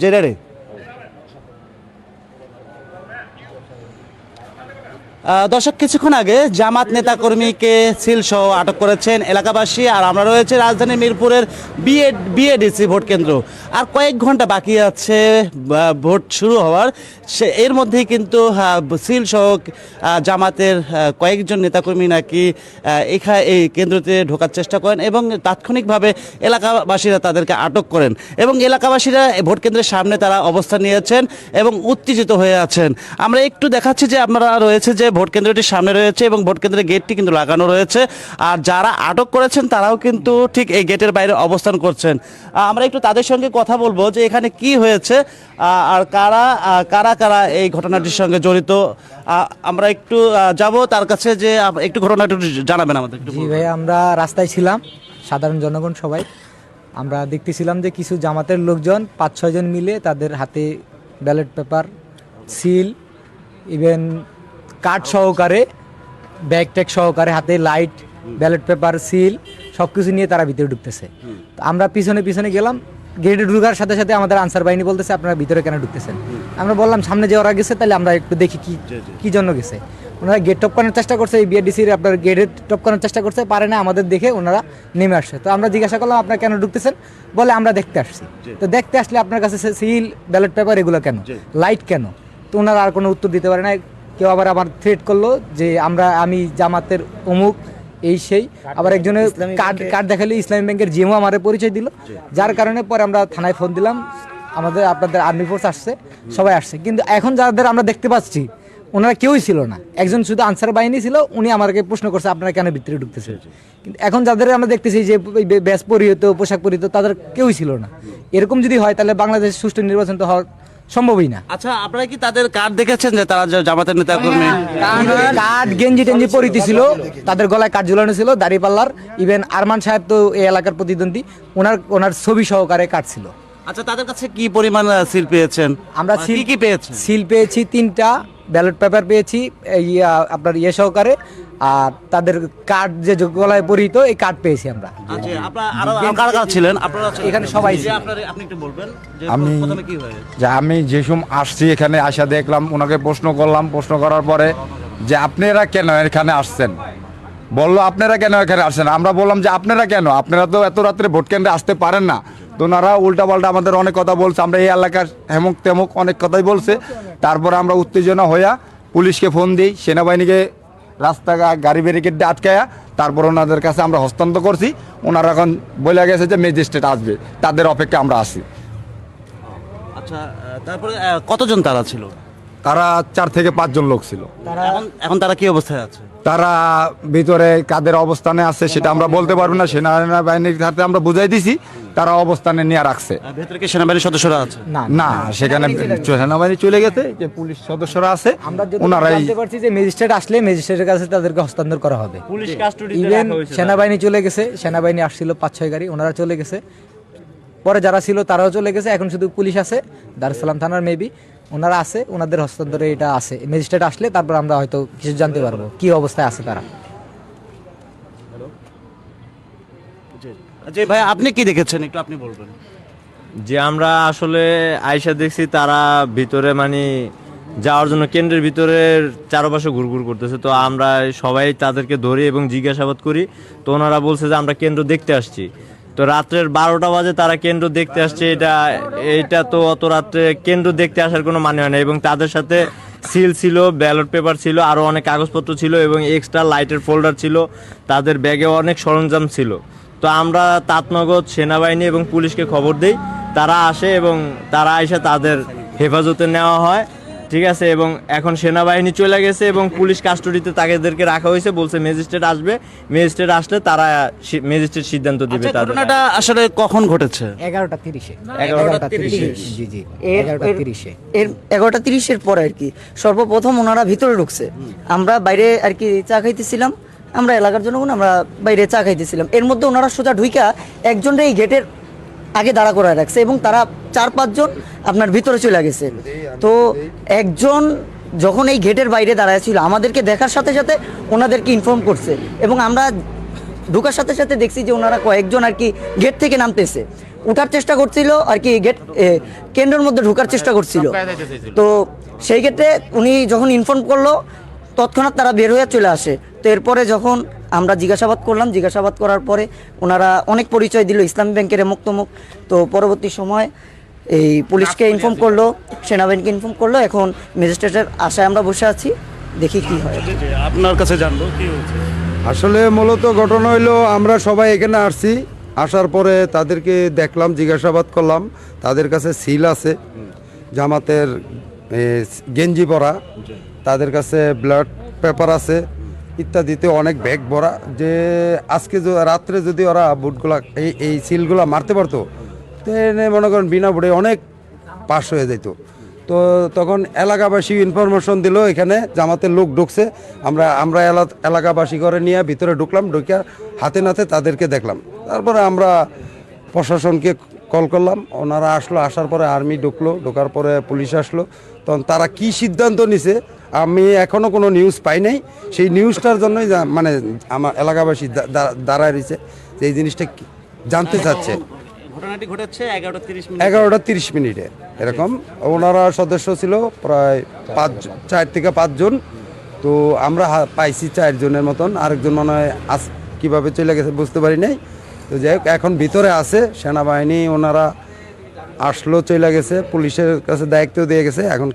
জেরারে দর্শক, কিছুক্ষণ আগে জামাত নেতাকর্মীকে সিলসহ আটক করেছেন এলাকাবাসী। আর আমরা রয়েছে রাজধানী মিরপুরের বিএডিসি ভোট কেন্দ্র। আর কয়েক ঘন্টা বাকি আছে ভোট শুরু হওয়ার। এর মধ্যেই কিন্তু সিলসহ জামাতের কয়েকজন নেতাকর্মী নাকি এই কেন্দ্রতে ঢোকার চেষ্টা করেন এবং তাৎক্ষণিকভাবে এলাকাবাসীরা তাদেরকে আটক করেন এবং এলাকাবাসীরা ভোট কেন্দ্রের সামনে তারা অবস্থান নিয়েছেন এবং উত্তেজিত হয়ে আছেন। আমরা একটু দেখাচ্ছি যে আপনারা রয়েছে যে ভোট কেন্দ্রটির সামনে রয়েছে এবং ভোট কেন্দ্রের গেটটি কিন্তু লাগানো রয়েছে। আর যারা আটক করেছেন তারাও কিন্তু ঠিক এই গেটের বাইরে অবস্থান করছেন। আমরা একটু তাদের সঙ্গে কথা বলবো যে এখানে কি হয়েছে আর কারা কারা কারা এই ঘটনাটির সঙ্গে জড়িত। আমরা একটু যাব তার কাছে, যে একটু ঘটনাটি জানাবেন আমাদের। জি ভাই, আমরা রাস্তায় ছিলাম, সাধারণ জনগণ সবাই আমরা দেখতেছিলাম যে কিছু জামাতের লোকজন 5-6 জন মিলে তাদের হাতে ballot paper, seal, even card সহকারে, ব্যাগ ট্যাগ সহকারে, হাতে লাইট, ব্যালট পেপার, সিল সব কিছু নিয়ে তারা ভিতরে ঢুকতেছে। তো আমরা পিছনে পিছনে গেলাম। গেটে ঢুকার সাথে সাথে আমাদের আনসার বাহিনী বলতেছে আপনারা ভিতরে কেন ঢুকতেছেন। আমরা বললাম সামনে যে ওরা গেছে তাহলে আমরা একটু দেখি কি জন্য গেছে। ওনারা গেট টপকানোর চেষ্টা করছে, এই বিআরডিসির আপনার গেটে টপকানোর চেষ্টা করছে, পারে না, আমাদের দেখে ওনারা নেমে আসছে। তো আমরা জিজ্ঞাসা করলাম আপনারা কেন ঢুকতেছেন, বলে আমরা দেখতে আসছি। তো দেখতে আসলে আপনার কাছে সিল, ব্যালট পেপার এগুলো কেন, লাইট কেন? তো ওনারা আর কোনো উত্তর দিতে পারে না। কেউ আবার আমার থ্রেট করলো যে আমি জামাতের অমুক, এই সেই। আবার একজনের কার্ড দেখালে ইসলামী ব্যাংকের জিএমও আমাদের পরিচয় দিল, যার কারণে পরে আমরা থানায় ফোন দিলাম। আপনাদের আর্মি ফোর্স আসছে, সবাই আসছে, কিন্তু এখন যাদের আমরা দেখতে পাচ্ছি ওনারা কেউই ছিল না। একজন শুধু আনসার বাহিনী ছিল, উনি আমাকে প্রশ্ন করছে আপনারা কেন ভিতরে ঢুকতেছেন। কিন্তু এখন যাদের আমরা দেখতেছি যে ব্যাস পরিহিত, পোশাক পরিহিত, তাদের কেউই ছিল না। এরকম যদি হয় তাহলে বাংলাদেশ সুষ্ঠু নির্বাচন তো হওয়ার সম্ভবই না। আচ্ছা, আপনারা কি তাদের কার্ড দেখেছেন যে তারা জামাতের নেতাকর্মী? কার্ড গেঞ্জি টেঞ্জি পরিহিত ছিল, তাদের গলায় কার্ড ঝুলানো ছিল, দাড়িপাল্লার। ইভেন আরমান সাহেব তো এই এলাকার প্রতিদ্বন্দ্বী, ওনার ছবি সহকারে কার্ড ছিল। আচ্ছা, তাদের কাছে কি পরিমাণ সিল পেয়েছেন? আমরা কি পেয়েছেন? সিল পেয়েছি 3টা, ব্যালট পেপার পেয়েছি আপনার সহকারে, আর তাদের কার্ড যে গলায় পরিহিত এই কার্ড পেয়েছি আমরা। আচ্ছা, আপনারা আরো কারা কারা ছিলেন? আপনারা এখানে সবাই ছিল। আপনি একটু বলবেন যে আমি প্রথমে কি হয়েছে? যে আমি যে সময় আসছি এখানে আসা দেখলাম, ওনাকে প্রশ্ন করলাম। প্রশ্ন করার পরে যে আপনারা কেন এখানে আসছেন, বললো আপনারা কেন এখানে আসছেন। আমরা বললাম যে আপনারা কেন, আপনারা তো এত রাত্রে ভোট কেন্দ্রে আসতে পারেন না। তো ওনারা উল্টাপাল্টা আমাদের অনেক কথা বলছে, আমরা এই এলাকার হেমুক তেমুক অনেক কথাই বলছে। তারপরে আমরা উত্তেজনা হইয়া পুলিশকে ফোন দিই, সেনাবাহিনীকে রাস্তা গাড়ি ব্যারিকেড দিয়ে আটকায়া তারপর ওনাদের কাছে আমরা হস্তান্তর করছি। ওনারা এখন বলে গেছে যে ম্যাজিস্ট্রেট আসবে, তাদের অপেক্ষা আমরা আছি। আচ্ছা, তারপরে কতজন তারা ছিল? তারা 4 থেকে 5 জন লোক ছিল। এখন তারা কি অবস্থায় আছে? তারা ভিতরে কাদের অবস্থানে আছে সেটা আমরা বলতে পারবো না। সেনাবাহিনীর হাতে আমরা বুঝাই দিছি, তারা অবস্থানে নিয়ে রাখছে। ভেতরে কি সেনাবাহিনীর সদস্যরা আছে? না, সেখানে সেনাবাহিনী চলে গেছে, যে পুলিশ সদস্যরা আছে। আমরা ওনারাই জানতে পারছি যে ম্যাজিস্ট্রেট আসলে ম্যাজিস্ট্রেটের কাছে তাদেরকে হস্তান্তর করা হবে। পুলিশ কাস্টডিতে ইভেন রাখা হয়েছে। সেনাবাহিনী চলে গেছে, সেনাবাহিনী আসছিল 5-6 গাড়ি, ওনারা চলে গেছে। পরে যারা ছিল তারাও চলে গেছে, এখন শুধু পুলিশ আছে দারুসালাম থানার, মেবি ওনারা আছে, ওনাদের হস্তান্তরে এটা আছে। ম্যাজিস্ট্রেট আসলে তারপর আমরা হয়তো কিছু জানতে পারবো কি অবস্থায় আছে তারা। জি ভাই, আপনি কি দেখেছেন একটু আপনি বলবেন। যে আমরা আসলে আয়সা দেখছি তারা ভিতরে মানে যাওয়ার জন্য কেন্দ্রের ভিতরের চারপাশে ঘুরঘুর করতেছে। তো আমরা সবাই তাদেরকে ধরি এবং জিজ্ঞাসাবাদ করি। তো ওনারা বলছে যে আমরা কেন্দ্র দেখতে আসছি। তো রাত্রের 12টা বাজে তারা কেন্দ্র দেখতে আসছে, এটা তো অত রাত্রে কেন্দ্র দেখতে আসার কোনো মানে হয় না। এবং তাদের সাথে সিল ছিল, ব্যালট পেপার ছিল, আরও অনেক কাগজপত্র ছিল এবং এক্সট্রা লাইটের ফোল্ডার ছিল, তাদের ব্যাগে অনেক সরঞ্জাম ছিল। তো আমরা তাতনগর সেনাবাহিনী এবং পুলিশকে খবর দেই, তারা আসে এবং তারা এসে তাদের হেফাজতে নেওয়া হয়, ঠিক আছে। এবং এখন সেনাবাহিনী চলে গেছে এবং পুলিশ কাস্টডিতে তাদেরকে রাখা হয়েছে, বলছে ম্যাজিস্ট্রেট আসবে, ম্যাজিস্ট্রেট আসলে তারা ম্যাজিস্ট্রেট সিদ্ধান্ত দিবে। আচ্ছা, তাদের ঘটনাটা আসলে কখন ঘটেছে? 11টা 30-এ। 11টা জি জি, এর 11টা 30-এ। 11টা 30-এর পরে আর কি সর্বপ্রথম ওনারা ভিতরে ঢুকছে। আমরা বাইরে আর কি চা খাইতেছিলাম, আমরা এলাকার জনগণ আমরা বাইরে চা খাইতেছিলাম। এর মধ্যে ওনারা সোজা ঢুইকা একজনের এই গেটের আগে দাঁড়া করায় রাখছে এবং তারা 4-5 জন আপনার ভিতরে চলে গেছে। তো একজন যখন এই গেটের বাইরে দাঁড়ায় ছিল আমাদেরকে দেখার সাথে সাথে ওনাদেরকে ইনফর্ম করছে এবং আমরা ঢোকার সাথে সাথে দেখছি যে ওনারা কয়েকজন আর কি গেট থেকে নামতেছে। উঠার চেষ্টা করছিল আর কি, গেট কেন্দ্রের মধ্যে ঢোকার চেষ্টা করছিল। তো সেই ক্ষেত্রে উনি যখন ইনফর্ম করলো তৎক্ষণাৎ তারা বের হয়ে চলে আসে। তো এরপরে যখন আমরা জিজ্ঞাসাবাদ করলাম, জিজ্ঞাসাবাদ করার পরে ওনারা অনেক পরিচয় দিল, ইসলামী ব্যাংকের মুক্তমুখ। তো পরবর্তী সময় এই পুলিশকে ইনফর্ম করলো, সেনাবাহিনীকে ইনফর্ম করলো। এখন ম্যাজিস্ট্রেটের আশায় আমরা বসে আছি, দেখি কি হয়। আপনার কাছে জানবো কি হয়েছে। আসলে মূলত ঘটনা হইলো আমরা সবাই এখানে আসছি, আসার পরে তাদেরকে দেখলাম, জিজ্ঞাসাবাদ করলাম। তাদের কাছে সিল আছে, জামাতের গেঞ্জি পরা, তাদের কাছে ব্লাড পেপার আছে ইত্যাদিতে অনেক ব্যাগ ভরা। যে আজকে রাত্রে যদি ওরা বুটগুলা এই সিলগুলা মারতে পারতো, তো মনে করেন বিনা বুটে অনেক পাস হয়ে যেত। তো তখন এলাকাবাসী ইনফরমেশন দিল এখানে জামাতের লোক ঢুকছে। আমরা এলাকাবাসী করে নিয়ে ভিতরে ঢুকলাম, ঢুকে হাতে নাতে তাদেরকে দেখলাম। তারপরে আমরা প্রশাসনকে কল করলাম, ওনারা আসলো। আসার পরে আর্মি ঢুকলো, ঢোকার পরে পুলিশ আসলো। তখন তারা কি সিদ্ধান্ত নিছে আমি এখনও কোনো নিউজ পাই নাই। সেই নিউজটার জন্যই মানে আমার এলাকাবাসী দাঁড়ায় রয়েছে যে এই জিনিসটা জানতে চাচ্ছে। ঘটনাটি ঘটেছে 11:30 11:30 এরকম। ওনারা সদস্য ছিল প্রায় 4 থেকে 5 জন। তো আমরা পাইছি 4 জনের মতন, আরেকজন মনে হয় কীভাবে চলে গেছে বুঝতে পারি নাই। তো যাই হোক, এখন ভিতরে আছে সেনাবাহিনী, ওনারা আসলো, চলে গেছে, পুলিশের কাছে দায়িত্ব দিয়ে গেছে। এখন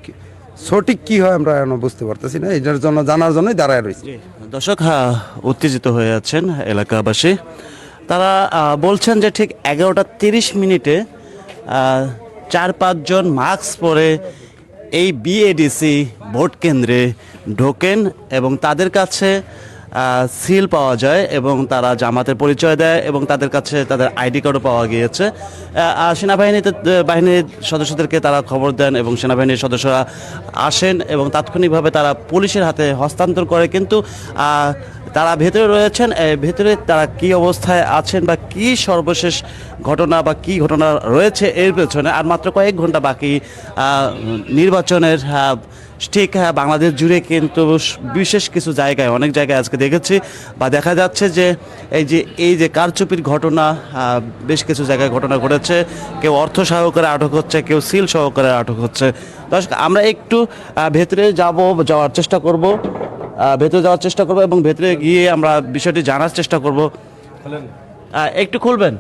সঠিক কি হয় আমরা এখন বুঝতে পারতেছি না, এটার জন্য জানার জন্যই দাঁড়ায় রয়েছে। দর্শক উত্তেজিত হয়ে যাচ্ছেন এলাকাবাসী। তারা বলছেন যে ঠিক 11:30 4-5 জন মাস্ক পরে এই বিএডিসি ভোট কেন্দ্রে ঢোকেন এবং তাদের কাছে সিল পাওয়া যায় এবং তারা জামাতের পরিচয় দেয় এবং তাদের কাছে তাদের আইডি কার্ডও পাওয়া গিয়েছে। বাহিনীর সদস্যদেরকে তারা খবর দেন এবং সেনাবাহিনীর সদস্যরা আসেন এবং তাৎক্ষণিকভাবে তারা পুলিশের হাতে হস্তান্তর করে। কিন্তু তারা ভেতরে রয়েছেন, ভেতরে তারা কি অবস্থায় আছেন বা কি সর্বশেষ ঘটনা বা কি ঘটনা রয়েছে এর পেছনে আর মাত্র কয়েক ঘন্টা বাকি নির্বাচনের। ঠিক বাংলাদেশ জুড়ে কিন্তু বিশেষ কিছু জায়গায়, অনেক জায়গায় আজকে দেখেছি বা দেখা যাচ্ছে যে এই যে কারচুপির ঘটনা বেশ কিছু জায়গায় ঘটনা ঘটেছে। কেউ অর্থ সহকারে আটক হচ্ছে, কেউ সিল সহকারে আটক হচ্ছে। দর্শক, আমরা একটু ভেতরে যাওয়ার চেষ্টা করব, এবং ভেতরে গিয়ে আমরা বিষয়টি জানার চেষ্টা করব। একটু খুলবেন।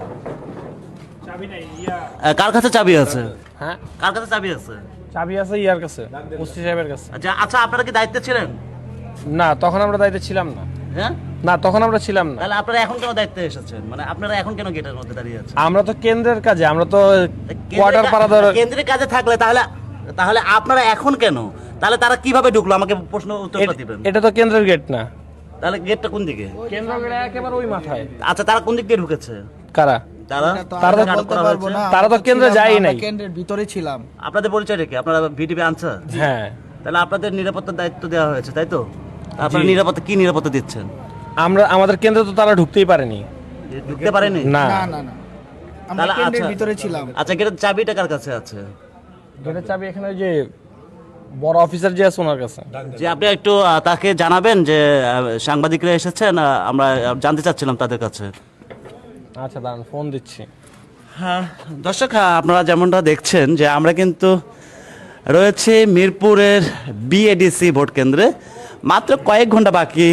কার কাছে চাবি আছে? হ্যাঁ, কার কাছে চাবি আছে? চাবি আছে ইয়ার কাছে, মুফতি সাহেবের কাছে। আচ্ছা, আপনারা কি দায়িত্বে ছিলেন? না, তখন আমরা দায়িত্বে ছিলাম না। হ্যাঁ, না, তখন আমরা ছিলাম না। তাহলে আপনারা এখন কেন দায়িত্বে এসেছেন? মানে আপনারা এখন কেন গেটের মধ্যে দাঁড়িয়ে আছেন? আমরা তো কেন্দ্রের কাজে, আমরা তো কোয়ার্টার পাড়া ধরে। কেন্দ্রের কাজে থাকলে তাহলে আপনারা এখন কেন? তাহলে তারা কিভাবে ঢুকলো? আমাকে প্রশ্ন উত্তরটা দিবেন। এটা তো কেন্দ্রের গেট না। তাহলে গেটটা কোন দিকে? কেন্দ্র গেট একেবারে ওই মাথায়। আচ্ছা, তারা কোন দিক দিয়ে ঢুকেছে? কারা? তারা তো কেন্দ্রে যায়ই নাই। কেন্দ্রের ভিতরে ছিলাম। আপনাদের পরিচয় রেখে আপনারা ভিডিপি আনছেন? হ্যাঁ। তাহলে আপনাদের নিরাপত্তার দায়িত্ব দেওয়া হয়েছে, তাই তো? আপনারা কি নিরাপত্তা দিচ্ছেন? আমাদের কেন্দ্রে তো তারা ঢুকতেই পারেনি। ঢুকতে পারেনি? না। তাহলে কেন্দ্রের ভিতরে ছিলাম। আচ্ছা, গেটের চাবিটা কার কাছে আছে? গেটের চাবি এখানে যে বড় অফিসার যে আছে ওনার কাছে। যে আপনি একটু তাকে জানাবেন যে সাংবাদিকরা এসেছেন, আমরা জানতে চাচ্ছিলাম তাদের কাছে। আচ্ছা, দাঁড়ান, ফোন দিচ্ছি। হ্যাঁ দর্শক, আপনারা যেমনটা দেখছেন যে আমরা কিন্তু রয়েছে মিরপুরের বিএডিসি ভোট কেন্দ্রে। মাত্র কয়েক ঘন্টা বাকি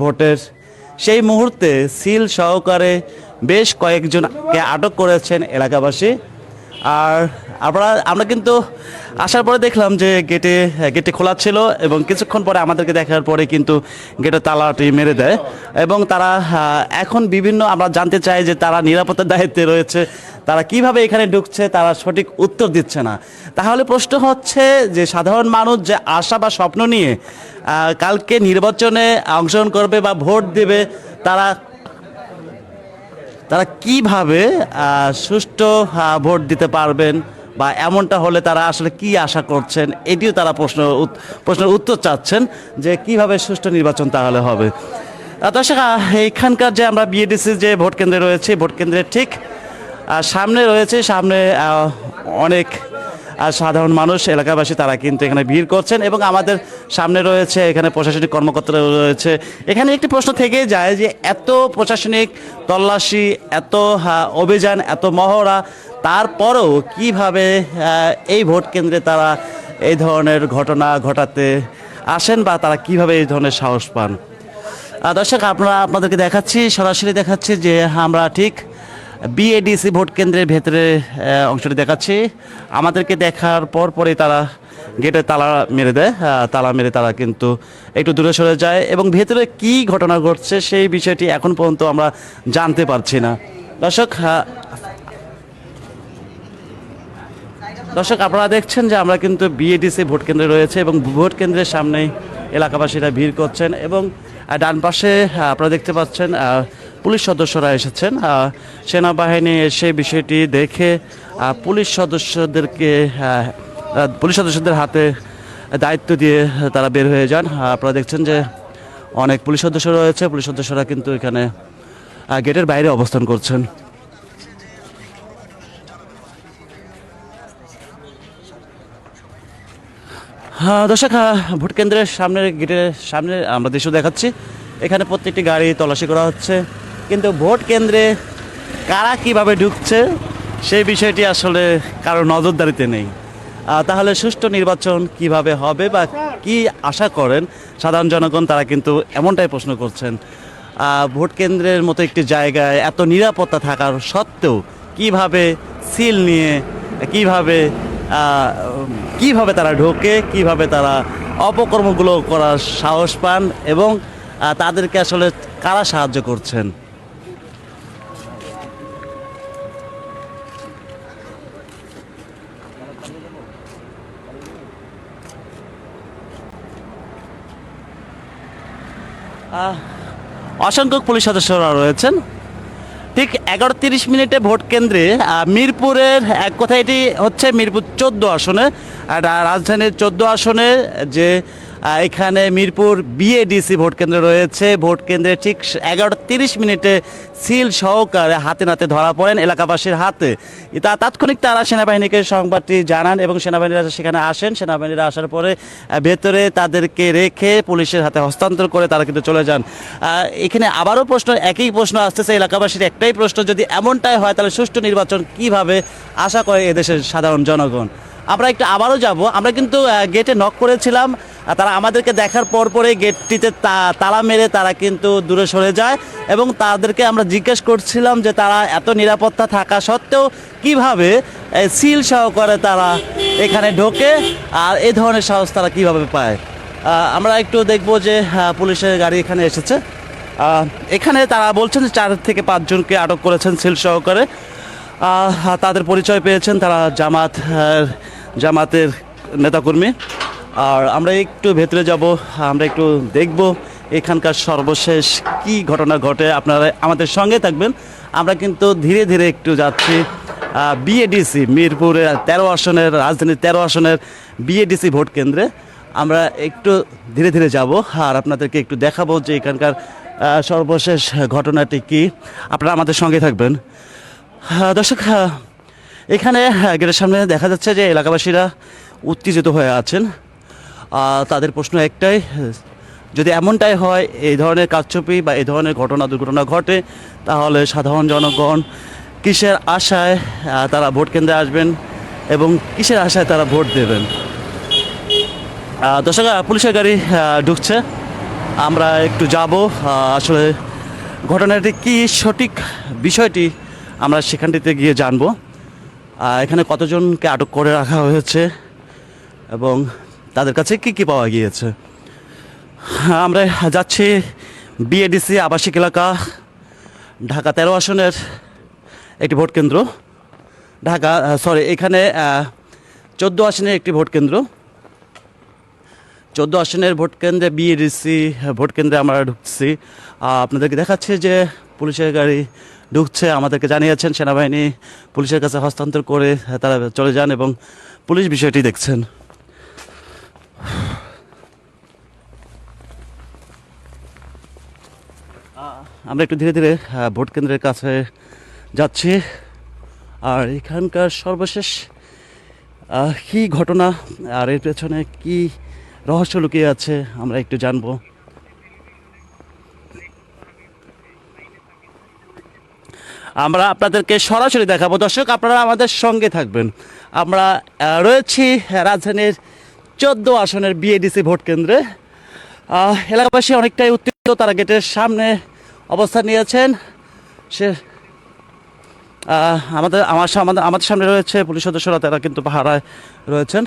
ভোটের। সেই মুহূর্তে সিল সহকারে বেশ কয়েকজনকে আটক করেছেন এলাকাবাসী। আর আমরা কিন্তু আসার পরে দেখলাম যে গেটে খোলা ছিল এবং কিছুক্ষণ পরে আমাদেরকে দেখার পরে কিন্তু গেটের তালাটি মেরে দেয় এবং তারা এখন আমরা জানতে চাই যে তারা নিরাপত্তার দায়িত্বে রয়েছে, তারা কিভাবে এখানে ঢুকছে তারা সঠিক উত্তর দিচ্ছে না। তাহলে প্রশ্ন হচ্ছে যে সাধারণ মানুষ যে আশা বা স্বপ্ন নিয়ে কালকে নির্বাচনে অংশগ্রহণ করবে বা ভোট দেবে, তারা কিভাবে সুষ্ঠু ভোট দিতে পারবেন বা এমনটা হলে তারা আসলে কি আশা করছেন, এটিও তারা প্রশ্নের উত্তর চাচ্ছেন যে কিভাবে সুষ্ঠু নির্বাচন তাহলে হবে। দর্শক, এইখানকার যে আমরা বিএডিসি যে ভোট কেন্দ্রে রয়েছে, ভোট কেন্দ্রের ঠিক সামনে রয়েছে অনেক সাধারণ মানুষ এলাকাবাসী তারা কিন্তু এখানে ভিড় করছেন এবং আমাদের সামনে রয়েছে এখানে প্রশাসনিক কর্মকর্তারা রয়েছে। এখানে একটি প্রশ্ন থেকেই যায় যে এত প্রশাসনিক তল্লাশি, এত অভিযান, এত মহড়া, তারপরেও কিভাবে এই ভোট কেন্দ্রে তারা এই ধরনের ঘটনা ঘটাতে আসেন বা তারা কিভাবে এই ধরনের সাহস পান। দর্শক, আপনাদেরকে দেখাচ্ছি, সরাসরি দেখাচ্ছি যে আমরা ঠিক বিএডিসি ভোট কেন্দ্রের ভেতরে অংশটি দেখাচ্ছি। আমাদেরকে দেখার পরই তারা গেটে তালা মেরে দেয়, তালা মেরে তারা কিন্তু একটু দূরে সরে যায় এবং ভেতরে কি ঘটনা ঘটছে সেই বিষয়টি এখন পর্যন্ত আমরা জানতে পারছি না। দর্শক, আপনারা দেখছেন যে আমরা কিন্তু বিএডিসি ভোট কেন্দ্রে রয়েছে এবং ভোট কেন্দ্রের সামনেই এলাকাবাসীরা ভিড় করছেন এবং ডান পাশে আপনারা দেখতে পাচ্ছেন পুলিশ সদস্যরা এসেছেন। সেনাবাহিনী এসে বিষয়টি দেখে পুলিশ সদস্যদের হাতে দায়িত্ব দিয়ে তারা বের হয়ে যান। আপনারা দেখছেন যে অনেক পুলিশ সদস্য রয়েছে, পুলিশ সদস্যরা কিন্তু এখানে গেটের বাইরে অবস্থান করছেন। দর্শক, ভোট কেন্দ্রের গেটের সামনে আমরা দৃশ্য দেখাচ্ছি। এখানে প্রত্যেকটি গাড়ি তল্লাশি করা হচ্ছে, কিন্তু ভোট কেন্দ্রে কারা কিভাবে ঢুকছে সেই বিষয়টি আসলে কারো নজরদারিতে নেই। তাহলে সুষ্ঠু নির্বাচন কিভাবে হবে বা কি আশা করেন সাধারণ জনগণ, তারা কিন্তু এমনটাই প্রশ্ন করছেন। ভোট কেন্দ্রের মতো একটি জায়গায় এত নিরাপত্তা থাকার সত্ত্বেও কিভাবে সিল নিয়ে কিভাবে তারা ঢোকে, কিভাবে তারা অপকর্মগুলো করার সাহস পান এবং তাদেরকে আসলে কারা সাহায্য করছেন। অসংখ্য পুলিশ সদস্যরা রয়েছেন। ঠিক 11:30 ভোট কেন্দ্রে মিরপুরের এক কথা, এটি হচ্ছে মিরপুর 14 আসনে, রাজধানীর 14 আসনে যে এখানে মিরপুর বিএডিসি ভোট কেন্দ্র রয়েছে। ভোট কেন্দ্রে ঠিক 11:30 সিল সহকারে হাতে নাতে ধরা পড়েন এলাকাবাসীর হাতে। তাৎক্ষণিক তারা সেনাবাহিনীকে সংবাদটি জানান এবং সেনাবাহিনীরা সেখানে আসেন। সেনাবাহিনীরা আসার পরে ভেতরে তাদেরকে রেখে পুলিশের হাতে হস্তান্তর করে তারা কিন্তু চলে যান। এখানে আবারও একই প্রশ্ন আসতেছে এলাকাবাসীর একটাই প্রশ্ন, যদি এমনটাই হয় তাহলে সুষ্ঠু নির্বাচন কিভাবে আশা করে এদেশের সাধারণ জনগণ। আমরা একটু আবারও যাব। আমরা কিন্তু গেটে নক করেছিলাম, তারা আমাদেরকে দেখার পরে গেটটিতে তালা মেরে তারা কিন্তু দূরে সরে যায় এবং তাদেরকে আমরা জিজ্ঞেস করছিলাম যে তারা এত নিরাপত্তা থাকা সত্ত্বেও কিভাবে সিল সহকারে তারা এখানে ঢোকে আর এই ধরনের সাহস তারা কিভাবে পায়। আমরা একটু দেখব যে পুলিশের গাড়ি এখানে এসেছে। এখানে তারা বলছেন যে 4 থেকে 5 জনকে আটক করেছেন সিল সহকারে। তাদের পরিচয় পেয়েছেন, তারা জামাতের নেতাকর্মী। আর আমরা একটু ভেতরে যাব, আমরা একটু দেখব এখানকার সর্বশেষ কি ঘটনা ঘটে। আপনারা আমাদের সঙ্গে থাকবেন। আমরা কিন্তু ধীরে ধীরে একটু যাচ্ছি বিএডিসি মিরপুরের 13 আসনের, রাজধানীর 13 আসনের বিএডিসি ভোট কেন্দ্রে। আমরা একটু ধীরে ধীরে যাব আর আপনাদেরকে একটু দেখাবো যে এখানকার সর্বশেষ ঘটনাটি কি। আপনারা আমাদের সঙ্গে থাকবেন। দর্শক, এখানে গেটের সামনে দেখা যাচ্ছে যে এলাকাবাসীরা উত্তেজিত হয়ে আছেন। তাদের প্রশ্ন একটাই, যদি এমনটাই হয়, এই ধরনের কারচুপি বা এই ধরনের দুর্ঘটনা ঘটে, তাহলে সাধারণ জনগণ কিসের আশায় তারা ভোট কেন্দ্রে আসবেন এবং কিসের আশায় তারা ভোট দেবেন। দর্শক, পুলিশের গাড়ি ঢুকছে, আমরা একটু যাব। আসলে ঘটনাটি কি সঠিক বিষয়টি আমরা সেখানটিতে গিয়ে জানবো। এখানে কতজনকে আটক করে রাখা হয়েছে এবং তাদের কাছে কি কি পাওয়া গিয়েছে। আমরা যাচ্ছি বিএডিসি আবাসিক এলাকা, ঢাকা 13 আসনের একটি ভোট কেন্দ্র। এখানে 14 আসনের একটি ভোট কেন্দ্র। 14 আসনের ভোট কেন্দ্রে বিএডিসি ভোট কেন্দ্রে আমরা ঢুকছি। আপনাদেরকে দেখাচ্ছি যে পুলিশের গাড়ি ঢুকছে। আমাদেরকে জানিয়েছেন সেনাবাহিনী পুলিশের কাছে হস্তান্তর করে তারা চলে যান এবং পুলিশ বিষয়টি দেখছেন। আমরা একটু ধীরে ধীরে ভোট কেন্দ্রের কাছে যাচ্ছি আর এখানকার সর্বশেষ কি ঘটনা আর এর পেছনে কি রহস্য লুকিয়ে আছে আমরা একটু জানবো। আমরা আপনাদেরকে সরাসরি দেখাবো। দর্শক, আপনারা আমাদের সঙ্গে থাকবেন। আমরা রয়েছি রাজধানীর 14 আসনের বিএডিসি ভোট কেন্দ্রে। এলাকাবাসী অনেকটাই উত্তেজিত, তারা গেটের সামনে অবস্থান নিয়েছেন। সে আমাদের সামনে রয়েছে পুলিশ সদস্যরা, তারা কিন্তু পাহারায় রয়েছেন।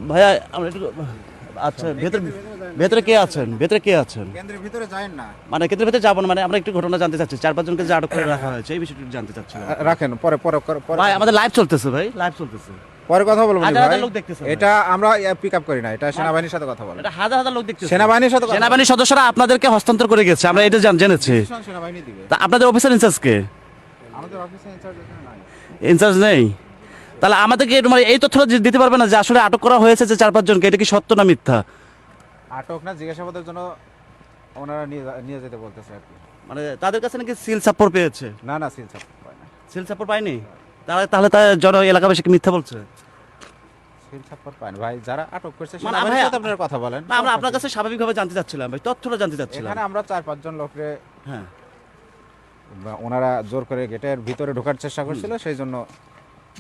ভাইয়া আমরা একটু আচ্ছা, ভেতরে কে আছেন? ভেতরে কে আছেন? কেন্দ্রের ভিতরে যায়েন না, মানে কেন্দ্রের ভেতরে যাবো না, মানে আমরা একটু ঘটনা জানতে চাচ্ছি। 4-5 জনকে যে আটক করে রাখা হয়েছে এই বিষয়টি একটু জানতে চাচ্ছিলাম। রাখেন পরে পরে পরে ভাই আমাদের লাইভ চলতেছে, ভাই লাইভ চলতেছে। পরে কথা বলবো হাজার ভাই। হাজার লোক দেখতেছে ভাই। এটা আমরা পিক আপ করি না, এটা সেনাবাহিনীর সাথে কথা বলেন। এটা হাজার হাজার লোক দেখতেছে। সেনাবাহিনীর সাথে কথা সেনাবাহিনীর সদস্যরা আপনাদেরকে হস্তান্তর করে গেছে, আমরা এটা জেনেছি। বলেন। সেনাবাহিনী দিবে। তা আপনাদের অফিসার ইনচার্জ কে? আমাদের অফিসে ইনচার্জ এখানে নাই। ইনচার্জ নেই? তাহলে আমাদেরকে মানে এই তথ্যটা দিতে পারবে না যে আসলে আটক করা হয়েছে যে 4-5 জনকে, এটা কি সত্য না মিথ্যা? আটক না, জিজ্ঞাসাবাদের জন্য ওনারা নিয়ে যেতে বলতেছে আর কি। মানে তাদের কাছে নাকি সিল সাপোর্ট পেয়েছে? না না, সিল সাপ পায় না। সিল সাপোর্ট পায়নি? তাহলে তার এলাকাবাসীকে মিথ্যা বলছে? সিল সাপ পায় না ভাই, যারা আটক করছে মানে সেনাবাহিনীর ভাই- সাথে আপনারা কথা বলেন। না, আমরা আপনার কাছে স্বাভাবিকভাবে জানতে চাচ্ছিলাম ভাই, তথ্যটা জানতে চাচ্ছিলাম। এখানে আমরা 4-5 জন লোকরে হ্যাঁ, ওনারা জোর করে গেটের ভিতরে ঢোকার চেষ্টা করছিল, সেই জন্য।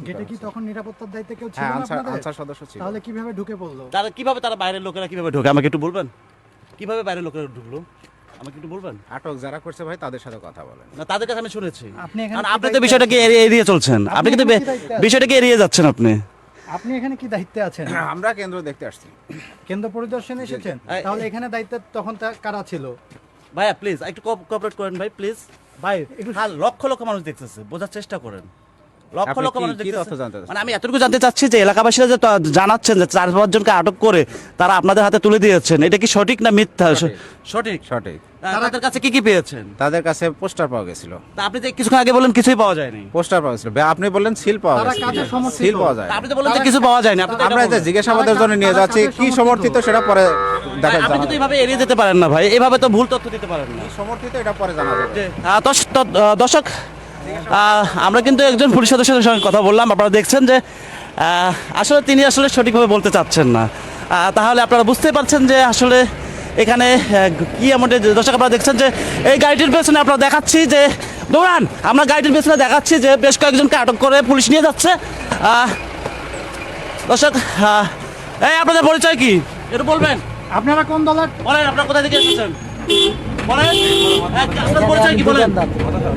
গেটে কি তখন নিরাপত্তার দায়িত্বে কেউ ছিল হ্যাঁ, না আনসার আপনাদের? সদস্য ছিল। তাহলে কিভাবে ঢুকে পড়লো? তারা বাইরের লোকেরা কিভাবে ঢোকে আমাকে একটু বলবেন? কিভাবে বাইরের লোকেরা ঢুকলো আমাকে একটু বলবেন? আটক যারা করছে ভাই তাদের সাথে কথা বলেন। না, তাদের কাছে আমি শুনেছি। আপনি এখানে কারণ কি আপনি তো দায়িত্বে বিষয়টাকে এড়িয়ে চলছেন, আপনি কিন্তু এখানে কি দায়িত্বে আছেন? বিষয়টাকে এড়িয়ে যাচ্ছেন আপনি। আপনি এখানে কি দায়িত্বে আছেন? আমরা কেন্দ্র দেখতে আসছি। কেন্দ্র পরিদর্শনে এসেছেন? তাহলে এখানে দায়িত্ব তখন কারা ছিল? ভাইয়া প্লিজ একটু কোঅপারেট করেন ভাই, প্লিজ ভাই। হ্যাঁ, লক্ষ লক্ষ মানুষ দেখতেছে, বোঝার চেষ্টা করেন। লক্ষ আপনি লক্ষ কি- মানুষ কি তথ্য দেখতেছে। জানতে চাচ্ছেন? মানে আমি এতটুকু জানতে চাচ্ছি যে এলাকাবাসীরা যে জানাচ্ছেন যে 4-5 জনকে আটক করে তারা আপনাদের হাতে তুলে দিয়েছেন, এটা কি সঠিক না মিথ্যা? সঠিক। সঠিক। তাদের কাছে কি পেয়েছেন? তাদের কাছে পোস্টার পাওয়া গেছিল। তা আপনি যে কিছুক্ষণ আগে বললেন কিছুই পাওয়া যায়নি। পোস্টার পাওয়া গেছিল। আপনি বললেন সিল পাওয়া তারা গেছে। কাজে সমর্থিত। সিল পাওয়া যায়। তা আপনি তো বললেন যে কিছু পাওয়া যায়নি, আপনি তো এটা আমরা এটা বললেন। জিজ্ঞাসাবাদের জন্য নিয়ে যাচ্ছি, কি সমর্থিত সেটা পরে দেখা আপনি জানা কিন্তু যাবে। এইভাবে এড়িয়ে যেতে পারেন না ভাই, এভাবে তো ভুল তথ্য দিতে পারেন না। সমর্থিত এটা পরে জানা যাবে। দর্শক, আমরা কিন্তু একজন পুলিশ সদস্যের সঙ্গে কথা বললাম। আপনারা দেখছেন যে আসলে তিনি আসলে সঠিকভাবে বলতে চাচ্ছেন না। তাহলে আপনারা বুঝতে পারছেন যে আসলে এখানে কি এমন। দর্শক, আপনারা দেখছেন যে এই গাড়িটির পেছনে আপনারা দেখাচ্ছি যে দৌড়ান, আমরা গাড়িটির পেছনে দেখাচ্ছি যে বেশ কয়েকজনকে আটক করে পুলিশ নিয়ে যাচ্ছে। দর্শক, এই আপনাদের পরিচয় কি একটু বলবেন? আপনারা কোন দলের? বলেন আপনারা কোথা থেকে এসেছেন, বলেন আপনার পরিচয় কি, বলেন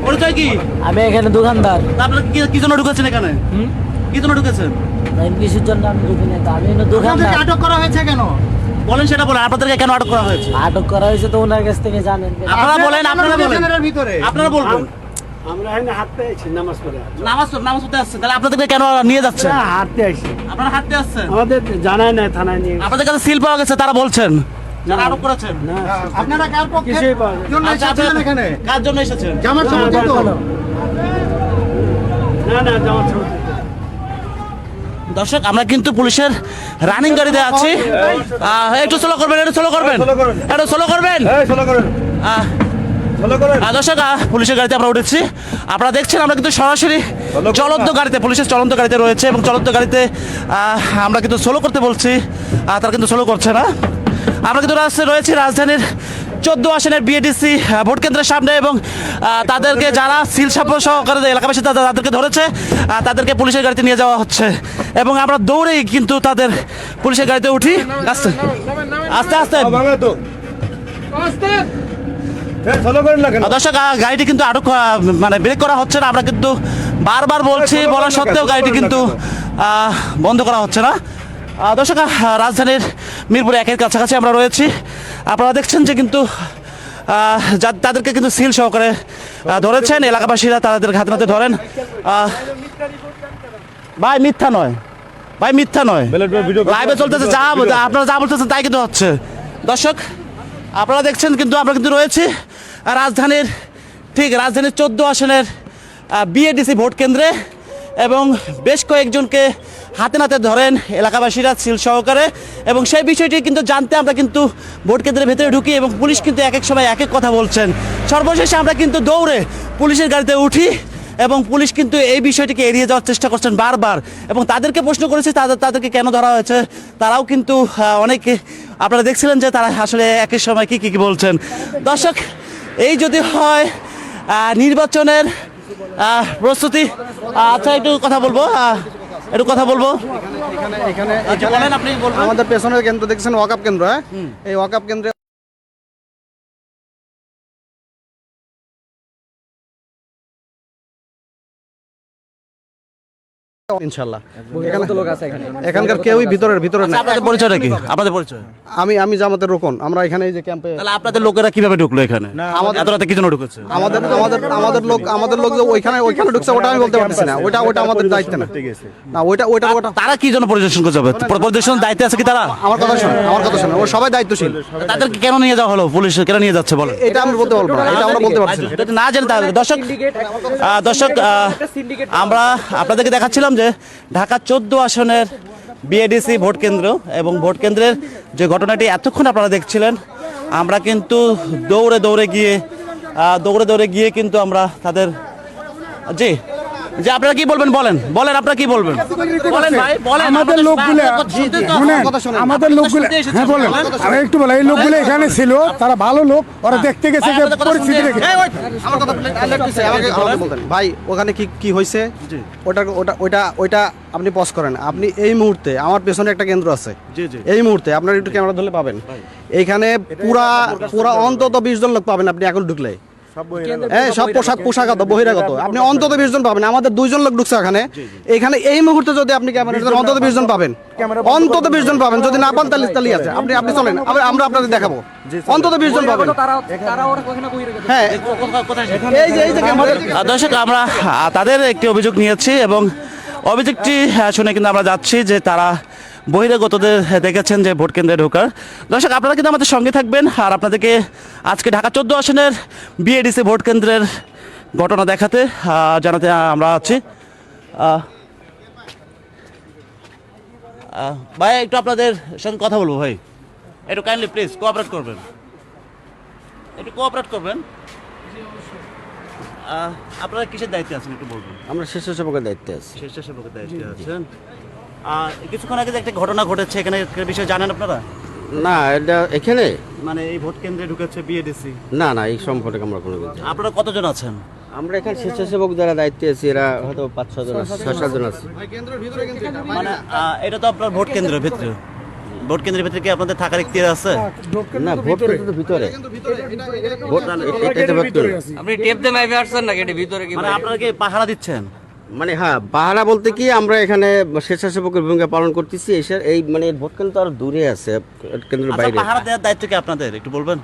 পরিচয় কি? আমি এখানে দোকানদার। তা আপনারা কি জন্য ঢুকেছেন এখানে? কি জন্য ঢুকেছেন? কিসের জন্য আমি ঢুকি না, তা আমি এখানে দোকানদার। আপনাদেরকে আটক করা হয়েছে কেন? বলেন সেটা বলেন, আপনাদেরকে কেন আটক করা হয়েছে? আটক করা হয়েছে তো ওনার কাছ থেকে জানেন। আপনারা বলেন, আপনারা বলেন, স্টেশনের ভিতরে আপনারা বলবেন। আমরা এখানে হাঁটতে আইছি নামাজ পড়ে। নামাজ পড়তে আসছেন, তাহলে আপনাদেরকে কেন নিয়ে যাচ্ছেন? হাঁটতে আইছি, আপনারা হাঁটতে আসছেন, আমাদের জানাই নাই থানায় নিয়ে। আপনাদের কাছে সিল পাওয়া গেছে তারা বলছেন, যারা আটক করেছেন। আপনারা কার পক্ষে কিছুই পাওয়া যায় না। জন্য আচ্ছা, এসেছিলেন আপনারা এখানে? কার জন্য এসেছেন? জামাত সমর্থিত? না না, জামাত সমর্থিত। দর্শক, আমরা কিন্তু পুলিশের রানিং গাড়িতে আছি। একটু স্লো করবেন, একটু স্লো করবেন, একটু স্লো করবেন। দর্শক, পুলিশের গাড়িতে আমরা উঠেছি। আপনারা দেখছেন আমরা কিন্তু সরাসরি চলন্ত গাড়িতে, পুলিশের চলন্ত গাড়িতে রয়েছে এবং চলন্ত গাড়িতে আমরা কিন্তু স্লো করতে বলছি, তারা কিন্তু স্লো করছে না। আমরা কিন্তু রয়েছি রাজধানীর 14 আসনের বিএডিসি ভোট কেন্দ্রের সামনে এবং তাদেরকে যারা সিল সাপোর্ট সহকারে এলাকাবাসী তাদেরকে ধরেছে, তাদেরকে পুলিশের গাড়িতে নিয়ে যাওয়া হচ্ছে এবং আমরা দৌড়েই কিন্তু তাদের পুলিশের গাড়িতে উঠি। আস্তে আস্তে আস্তে দর্শক, গাড়িটি কিন্তু আটক মানে ব্রেক করা হচ্ছে না। আমরা কিন্তু বারবার বলছি, বলা সত্ত্বেও গাড়িটি কিন্তু বন্ধ করা হচ্ছে না। দর্শক, রাজধানীর মিরপুর 1-এর কাছাকাছি আমরা রয়েছি। আপনারা দেখছেন যে কিন্তু তাদেরকে কিন্তু সিল সহকারে ধরেছেন এলাকাবাসীরা, তাদের হাতে নাতে ধরেন। ভাই মিথ্যা নয়, ভাই মিথ্যা নয়, লাইভে চলতেছে, যা আপনারা যা বলতেছেন তাই কিন্তু হচ্ছে। দর্শক, আপনারা দেখছেন কিন্তু আমরা কিন্তু রয়েছি রাজধানীর 14 আসনের বিএডিসি ভোট কেন্দ্রে এবং বেশ কয়েকজনকে হাতে নাতে ধরেন এলাকাবাসীরা সিল সহকারে এবং সেই বিষয়টি কিন্তু জানতে আমরা কিন্তু ভোট কেন্দ্রের ভেতরে ঢুকি এবং পুলিশ কিন্তু এক এক সময় এক এক কথা বলছেন। সর্বশেষে আমরা কিন্তু দৌড়ে পুলিশের গাড়িতে উঠি এবং পুলিশ কিন্তু এই বিষয়টিকে এড়িয়ে যাওয়ার চেষ্টা করছেন বারবার, এবং তাদেরকে প্রশ্ন করেছে তাদেরকে কেন ধরা হয়েছে, তারাও কিন্তু অনেকে আপনারা দেখছিলেন যে তারা আসলে একই সময় কি বলছেন। দর্শক, এই যদি হয় নির্বাচনের প্রস্তুতি, আচ্ছা একটু কথা বলবো আচ্ছা, বলেন, আপনি বলবেন। আমাদের পেছনের কেন্দ্র দেখছেন ওয়াকআপ কেন্দ্র, হ্যাঁ, এই ওয়াকআপ কেন্দ্রে ইনশাল্লাহ এখানকার কেউই ভিতরে আচ্ছা, আপনাদের পরিচয়টা কি? আপনাদের পরিচয়? আমি জামাতের রোকন, আমরা এখানে এই যে ক্যাম্পে তাহলে আপনাদের লোকেরা কিভাবে ঢুকলো এখানে? এত রাতে কি জন্য ঢুকেছে? আমাদের লোক যে ওইখানে ঢুকছে ওটা আমি বলতে পারছি না, ওটা আমাদের দায়িত্ব না। না ওইটা তারা কি জন্য পরিদর্শন করতে যাবে? পরিদর্শন দায়িত্বে আছে কি তারা? আমার কথা শোনো ও সবাই দায়িত্বশীল। তাদেরকে কেন নিয়ে যাওয়া হলো? পুলিশ কেন নিয়ে যাচ্ছে বলেন? এটা আমি বলতে পারবো না, এটা আমরা বলতে পারছি না। যদি না জানেন তাহলে দর্শক আমরা আপনাদেরকে দেখাচ্ছিলাম যে ঢাকা 14 আসনের বিএডিসি ভোট কেন্দ্র, এবং ভোট কেন্দ্রের যে ঘটনাটি এতক্ষণ আপনারা দেখছিলেন, আমরা কিন্তু দৌড়ে গিয়ে কিন্তু আমরা তাদের যে আপনারা কি বলবেন, বলেন আপনারা কি বলবেন, বলেন ভাই, বলেন। আমাদের লোকগুলো আমাদের লোকগুলো, হ্যাঁ বলেন, আমি একটু বলে, এই লোকগুলো এখানে ছিল, তারা ভালো লোক, ওরা দেখতে গেছে যে পরিস্থিতি দেখে। আমার কথা আমাকে বলতেন ভাই, ওখানে কি হয়েছে ওইটা আপনি পজ করেন। আপনি এই মুহূর্তে আমার পেছনে একটা কেন্দ্র আছে, এই মুহূর্তে আপনার একটু ক্যামেরা ধরলে পাবেন, এইখানে পুরা অন্তত 20 জন লোক পাবেন আপনি এখন ঢুকলে। হ্যাঁ, সব পোশাকগত বহিরাগত আপনি অন্তত 20 জন পাবেন। আমাদের 2 জন লোক ঢুকছে এখানে এই মুহূর্তে, যদি আপনি ক্যামেরা অন্তত 20 জন পাবেন, অন্তত 20 জন পাবেন। যদি না পান তাহলে আছে, আপনি চলেন, আমরা আপনাদের দেখাবো, অন্তত 20 জন পাবেন। হ্যাঁ, এই যে দর্শক, আমরা তাদের একটি অভিযোগ নিয়েছি, এবং অভিযোগটি শুনে কিন্তু আমরা যাচ্ছি যে তারা বহিরাগতদের দেখেছেন যে ভোট কেন্দ্রে ঢোকার। দর্শক, আপনারা কিন্তু আমাদের সঙ্গে থাকবেন, আর আপনাদেরকে আজকে ঢাকা 14 আসনের বিএডিসি ভোট কেন্দ্রের ঘটনা দেখাতে জানাতে আমরা আছি। ভাই, একটু আপনাদের সঙ্গে কথা বলবো ভাই, একটু কাইন্ডলি প্লিজ কোঅপারেট করবেন, আপনারা কিসের দায়িত্বে আছেন একটু বলবেন? আমরা স্বেচ্ছাসেবকের দায়িত্বে আছি। স্বেচ্ছাসেবকের দায়িত্বে আছেন। কিছুক্ষণ আগে যে একটা ঘটনা ঘটেছে, এখানে বিষয়ে জানেন আপনারা? না, এটা এখানে মানে এই ভোট কেন্দ্রে ঢুকেছে বিএডিসি। না, এই সম্পর্কে আমরা কোনো কিছু। আপনারা কতজন আছেন? আমরা এখানে স্বেচ্ছাসেবক যারা দায়িত্বে আছি, এরা হয়তো 5-6 জন আছে, 6-7 জন আছে। মানে এটা তো আপনার ভোট কেন্দ্রের ভিতরে, ভোট কেন্দ্রের ভিতরে কি আপনাদের থাকার ইখতিয়ার আছে? না, ভোট কেন্দ্রের ভিতরে আপনি টেপ দিয়ে মাইবে আসছেন নাকি এটা ভিতরে কি? মানে আপনারা কি পাহারা দিচ্ছেন? মানে হ্যাঁ, পাহারা বলতে কি, আমরা এখানে স্বেচ্ছাসেবকের ভূমিকা পালন করতেছি। এই মানে ভোট কেন্দ্র তো আরো দূরে আছে, কেন্দ্রের বাইরে। পাহারা দেওয়ার দায়িত্ব কি আপনাদের একটু বলবেন?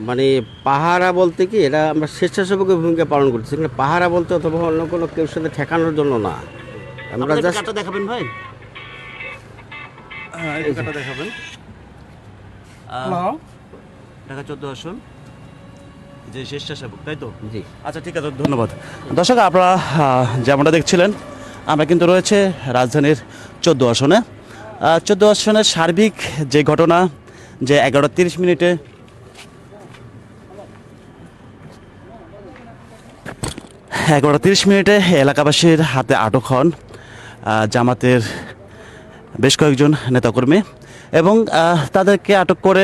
মানে পাহারা বলতে কি, এটা আমরা স্বেচ্ছাসেবকের ভূমিকা পালন করতেছি। এখানে পাহারা বলতে অথবা অন্য কোনো কেউ সাথে ঠেকানোর জন্য না, আমরা জাস্ট জাস্ট দেখাবেন ভাই। এই কার্ডটা দেখাবেন। ঢাকা 14 আসন যে স্বেচ্ছাসেবক, তাই তো? জি। আচ্ছা, ঠিক আছে, ধন্যবাদ। দর্শক, আপনারা যেমনটা দেখছিলেন, আমরা কিন্তু রয়েছে রাজধানীর 14 আসনে। 14 আসনের সার্বিক যে ঘটনা, যে 11:30 মিনিটে এলাকাবাসীর হাতে আটক হন জামাতের বেশ কয়েকজন নেতাকর্মী, এবং তাদেরকে আটক করে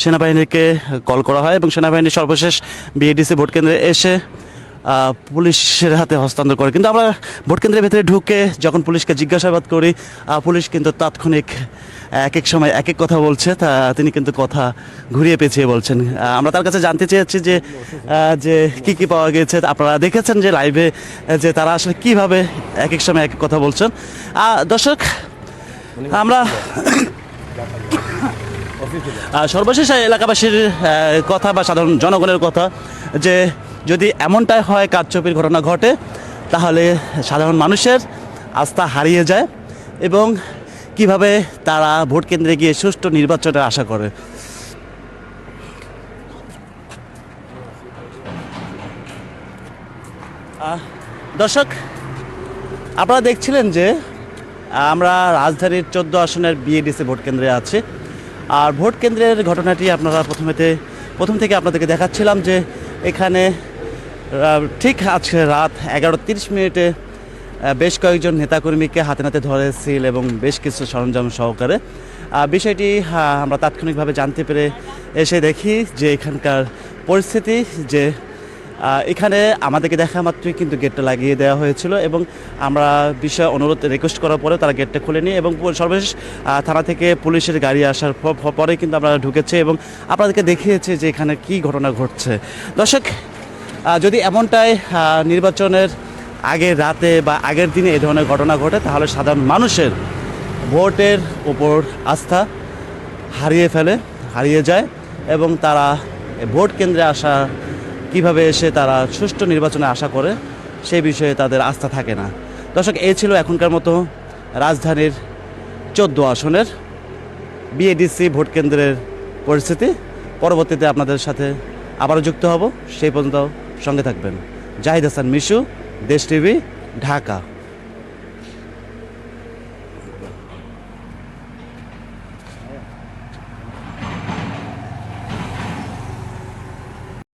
সেনাবাহিনীকে কল করা হয়, এবং সেনাবাহিনী সর্বশেষ বিএডিসি ভোট কেন্দ্রে এসে পুলিশের হাতে হস্তান্তর করে। কিন্তু আমরা ভোট কেন্দ্রের ভেতরে ঢুকে যখন পুলিশকে জিজ্ঞাসাবাদ করি, পুলিশ কিন্তু তাৎক্ষণিক এক এক সময় এক এক কথা বলছে, তিনি কিন্তু কথা ঘুরিয়ে পেঁচিয়ে বলছেন। আমরা তার কাছে জানতে চেয়েছি যে কি পাওয়া গেছে। আপনারা দেখেছেন যে লাইভে যে তারা আসলে কিভাবে এক এক সময় এক এক কথা বলছেন। দর্শক, আমরা সর্বশেষ এলাকাবাসীর কথা বা সাধারণ জনগণের কথা, যে যদি এমনটাই হয়, কারচুপির ঘটনা ঘটে, তাহলে সাধারণ মানুষের আস্থা হারিয়ে যায়, এবং কিভাবে তারা ভোট কেন্দ্রে গিয়ে সুষ্ঠু নির্বাচনের আশা করে। দর্শক, আপনারা দেখছিলেন যে আমরা রাজধানীর 14 আসনের বিএডিসি ভোট কেন্দ্রে আছি, আর ভোট কেন্দ্রের ঘটনাটি আপনারা প্রথম থেকে আপনাদেরকে দেখাচ্ছিলাম যে এখানে ঠিক আজকে রাত 11:30 বেশ কয়েকজন নেতাকর্মীকে হাতে নাতে ধরে সিল এবং বেশ কিছু সরঞ্জাম সহকারে বিষয়টি আমরা তাৎক্ষণিকভাবে জানতে পেরে এসে দেখি যে এখানকার পরিস্থিতি যে এখানে আমাদেরকে দেখা মাত্রই কিন্তু গেটটা লাগিয়ে দেওয়া হয়েছিল এবং আমরা বিষয় অনুরোধ রিকোয়েস্ট করার পরে তারা গেটটা খুলেনি এবং সর্বশেষ থানা থেকে পুলিশের গাড়ি আসার পরে কিন্তু আমরা ঢুকেছে এবং আপনাদেরকে দেখিয়েছে যে এখানে কি ঘটনা ঘটছে। দর্শক, যদি এমনটাই নির্বাচনের আগের রাতে বা আগের দিনে এই ধরনের ঘটনা ঘটে তাহলে সাধারণ মানুষের ভোটের উপর আস্থা হারিয়ে যায় এবং তারা ভোট কেন্দ্রে আসা কিভাবে এসে তারা সুষ্ঠু নির্বাচনে আশা করে সেই বিষয়ে তাদের আস্থা থাকে না। দর্শক, এই ছিল এখনকার মতো রাজধানীর 14 আসনের বিএডিসি ভোট কেন্দ্রের পরিস্থিতি। পরবর্তীতে আপনাদের সাথে আবারও যুক্ত হব, সেই পর্যন্ত সঙ্গে থাকবেন। জাহিদ হাসান মিশু, দেশ টিভি, ঢাকা।